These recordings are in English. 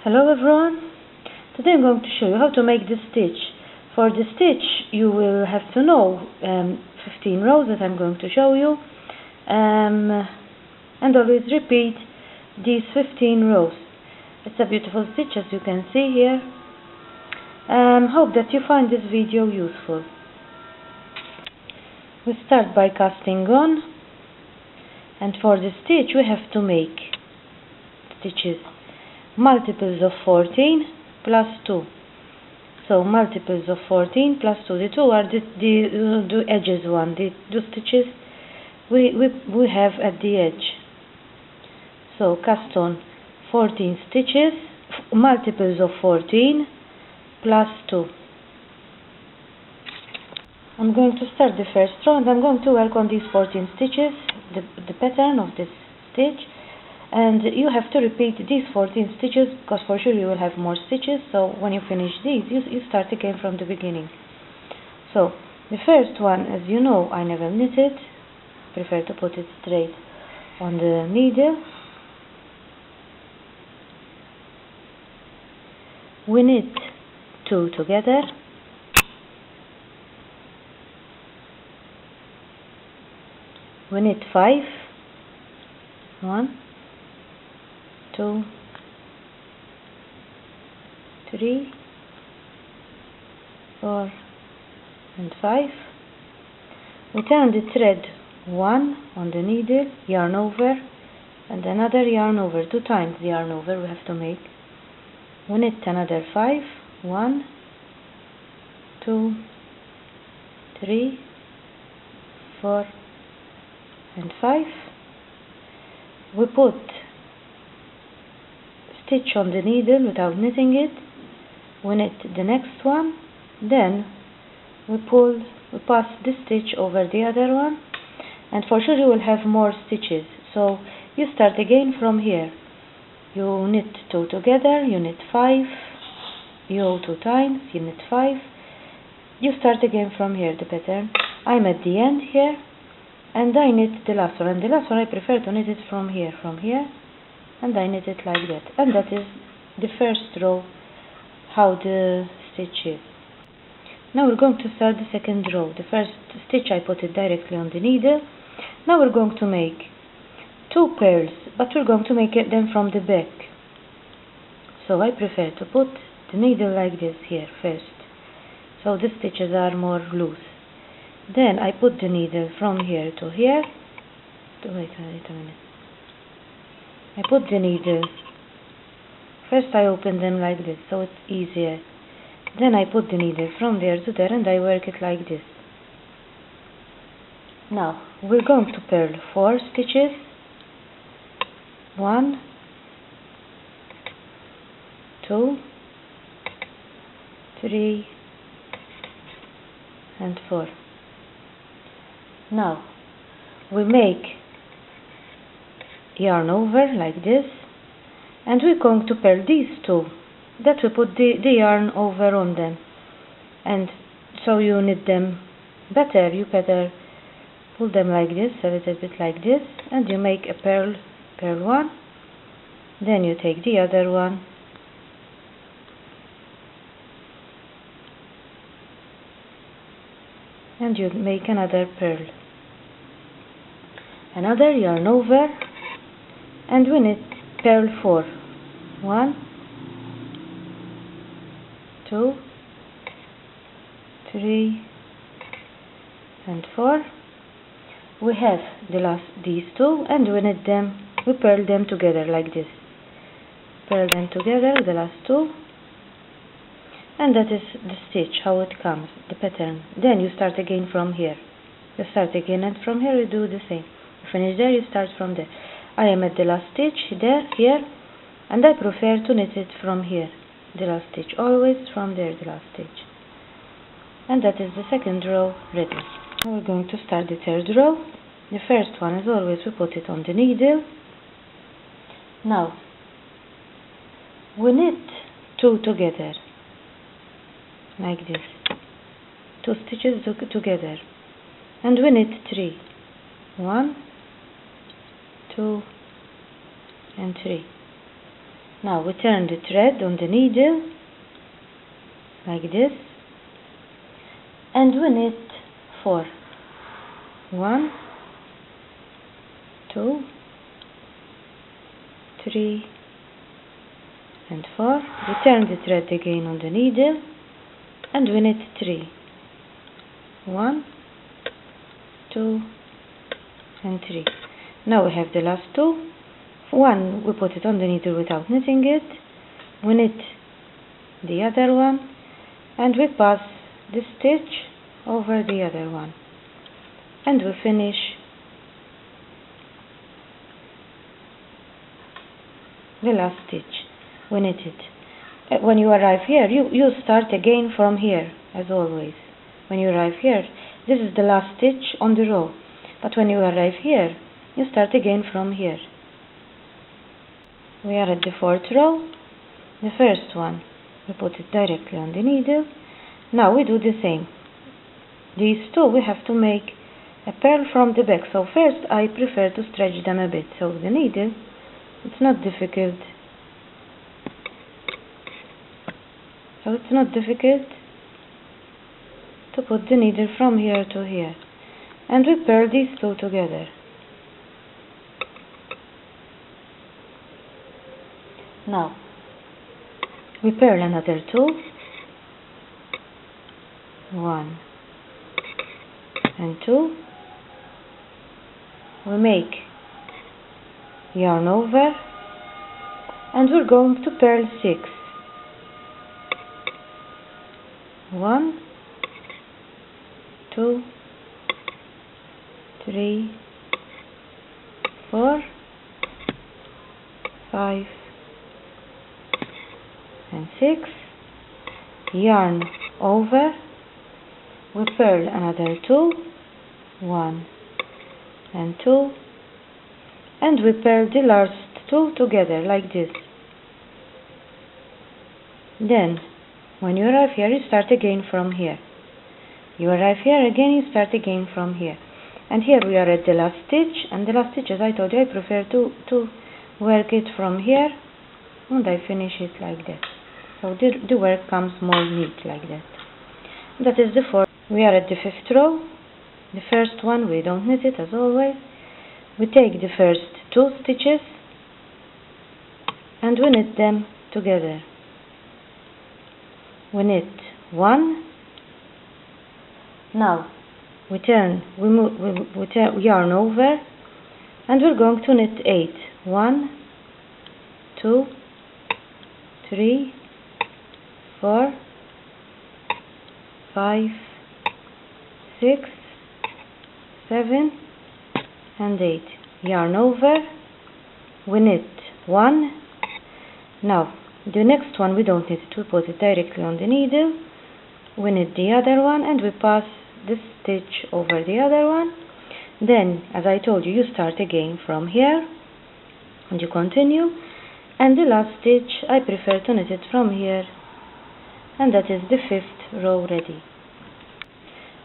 Hello everyone, today I'm going to show you how to make this stitch. For the stitch you will have to know 15 rows that I'm going to show you, and always repeat these 15 rows. It's a beautiful stitch, as you can see here. Hope that you find this video useful. We start by casting on, and for the stitch we have to make stitches multiples of 14 plus 2. So multiples of 14 plus 2. The 2 are the edges one, the stitches we have at the edge. So cast on 14 stitches, multiples of 14 plus 2. I'm going to start the first row and I'm going to work on these 14 stitches, the pattern of this stitch. And you have to repeat these 14 stitches because for sure you will have more stitches. So when you finish these, you start again from the beginning. So the first one, as you know, I never knitted. Prefer to put it straight on the needle. We knit 2 together. We knit 5. 1, 2, 3, 4, and 5. We turn the thread 1 on the needle, yarn over, and another yarn over, 2 times the yarn over we have to make. We knit another 5, 1, 2, 3, 4, and 5. We put stitch on the needle without knitting it. We knit the next one, then we pass the stitch over the other one, and for sure you will have more stitches. So you start again from here. You knit 2 together, you knit 5, you go 2 times, you knit 5. You start again from here, the pattern. I'm at the end here, and I knit the last one. And the last one I prefer to knit it from here, and I knit it like that. And that is the first row, how the stitch is. Now we're going to start the second row. The first stitch I put it directly on the needle. Now we're going to make 2 purls, but we're going to make them from the back. So I prefer to put the needle like this here first, so the stitches are more loose. Then I put the needle from here to here. Wait a minute. I put the needle, first I open them like this, so it's easier. Then I put the needle from there to there and I work it like this. Now we're going to purl 4 stitches. 1, 2, 3, and 4. Now we make yarn over like this, and we're going to purl these 2 that we put the yarn over on them, and so you knit them better. You better pull them like this, a little bit like this, and you make a purl 1, then you take the other one, and you make another purl, another yarn over, and we knit purl 4. 1, 2, 3, and 4. We have these 2, and we knit them. We purl them together like this. Purl them together, the last 2, and that is the stitch, how it comes, the pattern. Then you start again from here. You start again, and from here you do the same. You finish there, you start from there. I am at the last stitch here, and I prefer to knit it from here, the last stitch, always from there, the last stitch. And that is the second row ready. Now we're going to start the third row. The first one, as always, we put it on the needle. Now we knit 2 together like this, 2 stitches together, and we knit 3. 1, 2, and 3. Now we turn the thread on the needle like this and we knit 4. 1, 2, 3 and 4. We turn the thread again on the needle and we knit 3. 1, 2 and 3. Now we have the last 2. 1 we put it on the needle without knitting it. We knit the other one and we pass the stitch over the other one and we finish the last stitch. We knit it. When you arrive here, you start again from here as always. When you arrive here, this is the last stitch on the row, but when you arrive here, you start again from here. We are at the 4th row. The first one, we put it directly on the needle. Now we do the same. These two we have to make a purl from the back, so first I prefer to stretch them a bit. So the needle, it's not difficult. To put the needle from here to here, and we purl these two together. Now we purl another 2, 1 and 2. We make yarn over and we're going to purl 6. 1, 2, 3, 4, 5 and 6. Yarn over. We purl another 2, 1 and 2, and we purl the last 2 together like this. Then when you arrive here, you start again from here. You arrive here again, you start again from here. And here we are at the last stitch, and the last stitch, as I told you, I prefer to work it from here, and I finish it like that. So the work comes more neat like that. That is the 4th. We are at the 5th row. The first one, we don't knit it as always. We take the first 2 stitches and we knit them together. We knit 1. Now we turn yarn over and we're going to knit 8. 1, 2, 3, 4, 5, 6, 7 and 8. Yarn over, we knit 1. Now the next one we don't knit it, we put it directly on the needle. We knit the other one and we pass the stitch over the other one. Then, as I told you, you start again from here and you continue, and the last stitch I prefer to knit it from here, and that is the 5th row ready.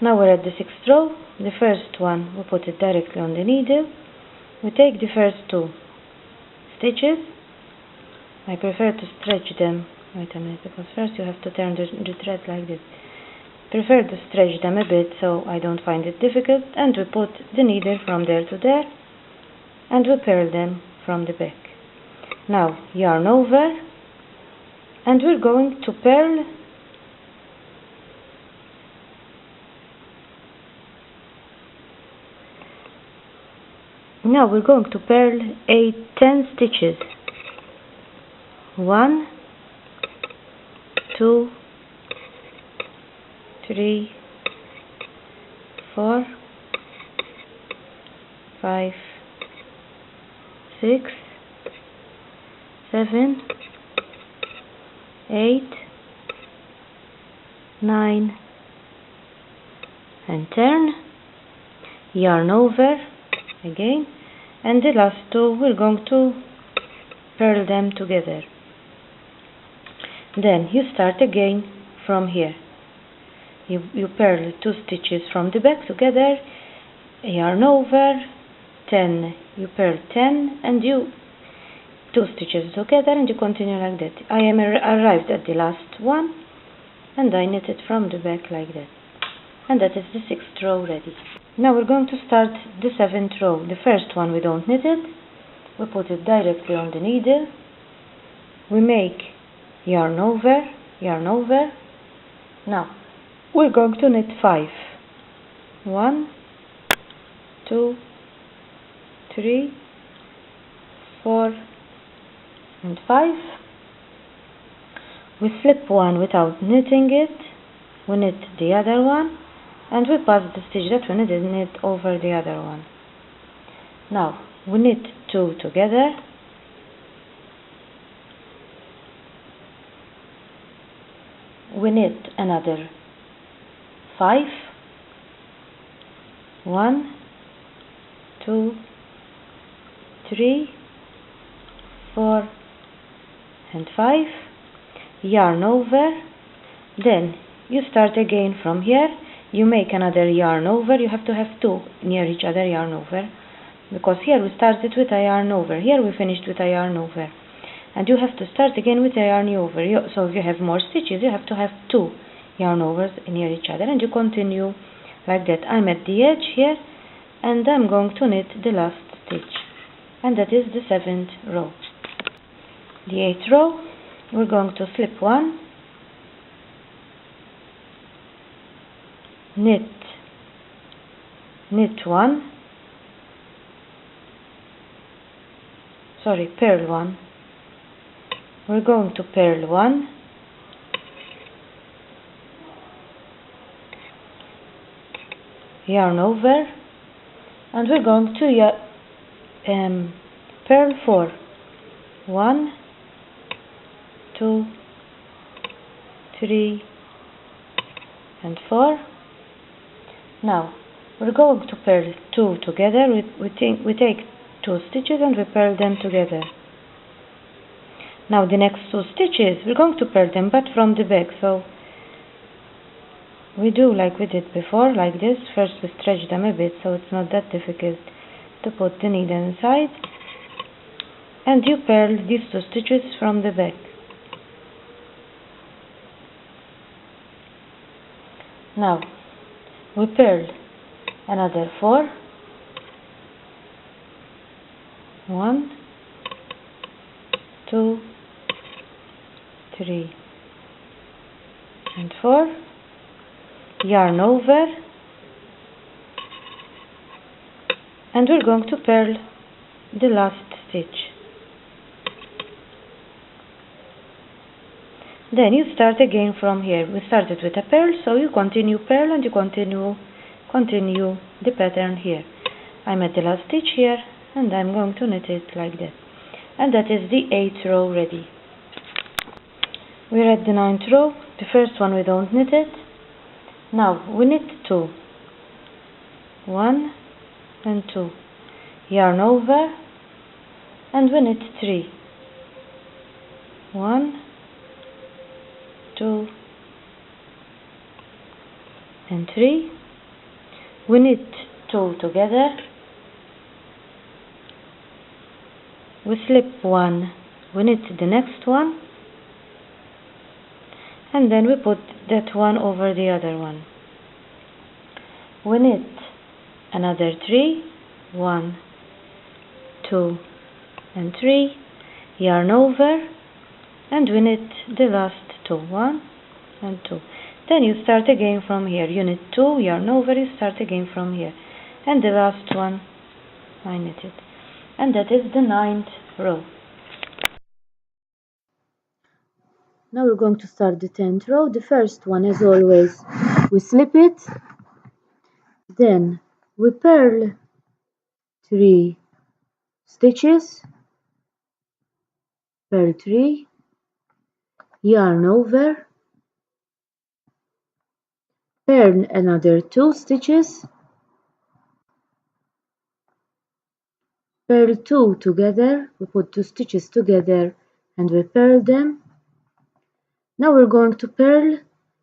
Now we're at the 6th row. The first one we put it directly on the needle. We take the first 2 stitches. I prefer to stretch them. Wait a minute, because first you have to turn the thread like this. Prefer to stretch them a bit so I don't find it difficult, and we put the needle from there to there and we purl them from the back. Now yarn over and we're going to purl Now we're going to purl 10 stitches. 1, 2, 3, 4, 5, 6, 7, 8, 9 and turn, yarn over again, and the last 2 we're going to purl them together. Then you start again from here. You purl 2 stitches from the back together, yarn over, 10, you purl 10, and you two stitches together, and you continue like that. I am arrived at the last one, and I knit it from the back like that, and that is the 6th row ready. Now we're going to start the 7th row. The first one we don't knit it, we put it directly on the needle, we make yarn over, yarn over. Now we're going to knit 5. 1, 2, 3, 4 and 5. We slip one without knitting it, we knit the other one, and we pass the stitch that we knit over the other one. Now we knit 2 together, we knit another 5, 1, 2, 3, 4 and 5, yarn over, then you start again from here, you make another yarn over. You have to have 2 near each other yarn over, because here we started with a yarn over, here we finished with a yarn over, and you have to start again with a yarn over. So if you have more stitches, you have to have 2 yarn overs near each other, and you continue like that. I'm at the edge here, and I'm going to knit the last stitch, and that is the 7th row. The 8th row, we're going to slip 1, knit 1, purl 1. We're going to purl 1, yarn over, and we're going to purl 4. 1, 2, 3 and 4. Now we're going to purl 2 together. We take 2 stitches and we purl them together. Now the next 2 stitches we're going to purl them, but from the back. So we do like we did before, like this. First we stretch them a bit, so it's not that difficult to put the needle inside, and you purl these 2 stitches from the back. Now we purl another 4, 1, 2, 3 and 4, yarn over, and we're going to purl the last stitch. Then you start again from here. We started with a purl, so you continue purl and you continue the pattern here. I'm at the last stitch here, and I'm going to knit it like that, and that is the 8th row ready. We're at the 9th row. The first one we don't knit it. Now we knit 2, 1 and 2, yarn over, and we knit 3, 1, 2 and 3. We knit 2 together, we slip 1, we knit the next one, and then we put that one over the other one. We knit another 3, 1, 2 and 3, yarn over, and we knit the last 2, 1 and 2. Then you start again from here. You knit 2, yarn over, you start again from here, and the last one I knit it, and that is the 9th row. Now we're going to start the 10th row. The first one, as always, we slip it, then we purl 3 stitches, purl 3, yarn over, purl another 2 stitches, purl 2 together, we put 2 stitches together and we purl them. Now we're going to purl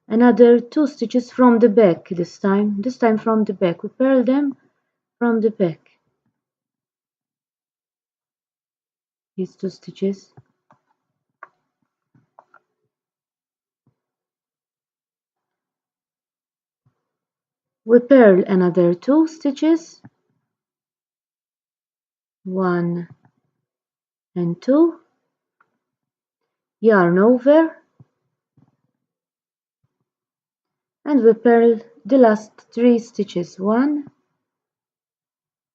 another 2 stitches from the back this time from the back. We purl them from the back. these 2 stitches. We purl another 2 stitches, 1 and 2, yarn over, and we purl the last 3 stitches, 1,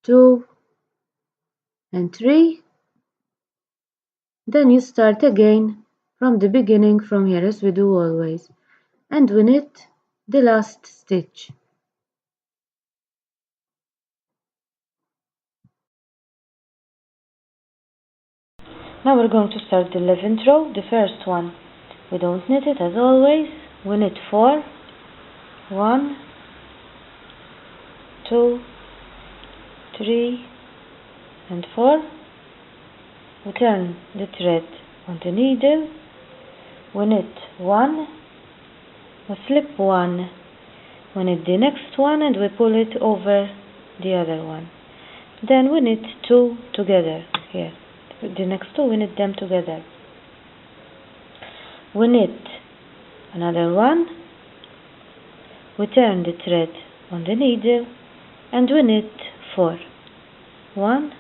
2 and 3. Then you start again from the beginning, from here, as we do always, and we knit the last stitch. Now we're going to start the 11th row, the first one. We don't knit it as always. We knit 4, 1, 2, 3 and 4. We turn the thread on the needle. We knit 1, we slip 1, we knit the next one and we pull it over the other one. Then we knit 2 together here. The next 2 we knit them together. We knit another 1, we turn the thread on the needle and we knit 4. 1,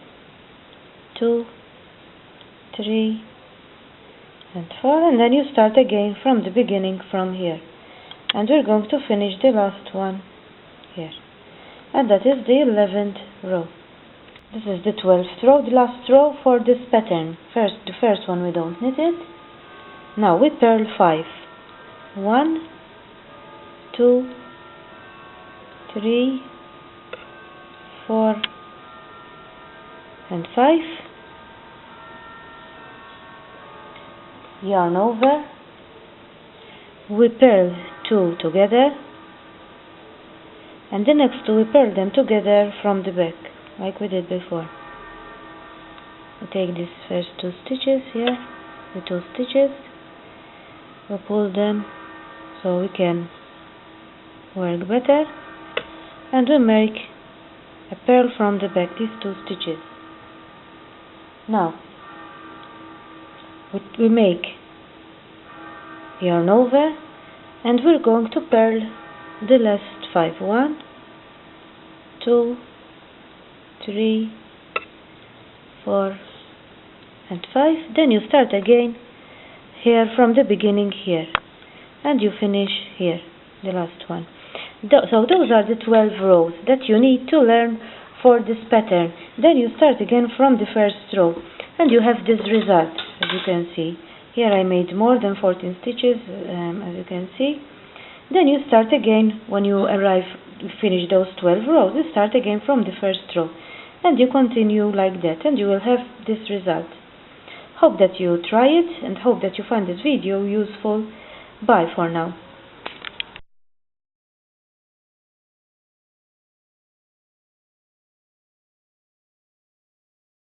2, 3 and 4, and then you start again from the beginning, from here, and we're going to finish the last one here, and that is the 11th row. This is the 12th row, the last row for this pattern. The first one we don't knit it. Now we purl 5. 1, 2, 3, 4 and 5. Yarn over. We purl 2 together, and the next 2 we purl them together from the back, like we did before. We take these first 2 stitches here, the 2 stitches, we pull them so we can work better, and we make a purl from the back, these 2 stitches. Now we make yarn over, and we're going to purl the last 5. 1, 2, 3, 4 and 5. Then you start again here from the beginning here, and you finish here, the last one. So those are the 12 rows that you need to learn for this pattern. Then you start again from the first row, and you have this result, as you can see. Here I made more than 14 stitches, as you can see. Then you start again when you finish those 12 rows. You start again from the first row, and you continue like that, and you will have this result. Hope that you try it, and hope that you find this video useful. Bye for now.